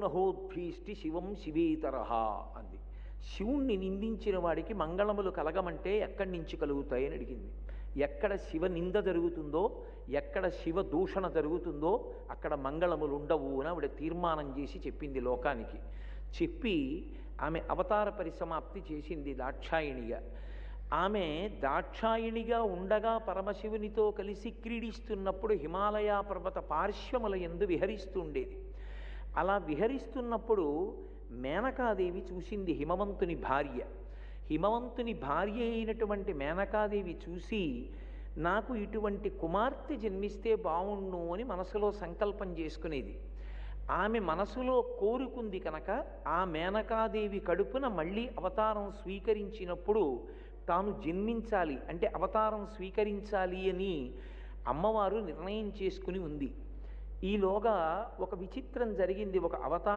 నహోద్భీష్టి శివం శివేతరహ అంది. శివుణ్ణి నిందించిన వాడికి మంగళములు కలగమంటే ఎక్కడి నుంచి కలుగుతాయని అడిగింది. ఎక్కడ శివ నింద జరుగుతుందో, ఎక్కడ శివ దూషణ జరుగుతుందో అక్కడ మంగళములు ఉండవు అని ఆవిడ తీర్మానం చేసి చెప్పింది లోకానికి. చెప్పి ఆమె అవతార పరిసమాప్తి చేసింది దాక్షాయిణిగా. ఆమె దాక్షాయిణిగా ఉండగా పరమశివునితో కలిసి క్రీడిస్తున్నప్పుడు హిమాలయ పర్వత పార్శ్వముల యందు విహరిస్తుండేది. అలా విహరిస్తున్నప్పుడు మేనకాదేవి చూసింది, హిమవంతుని భార్య. హిమవంతుని భార్య అయినటువంటి మేనకాదేవి చూసి, నాకు ఇటువంటి కుమార్తె జన్మిస్తే బావుణ్ణు అని మనసులో సంకల్పం చేసుకునేది. ఆమె మనసులో కోరుకుంది కనుక ఆ మేనకాదేవి కడుపున మళ్ళీ అవతారం స్వీకరించినప్పుడు తాను జన్మించాలి అంటే అవతారం స్వీకరించాలి అని అమ్మవారు నిర్ణయం చేసుకుని ఉంది. ఈలోగా ఒక విచిత్రం జరిగింది. ఒక అవతారం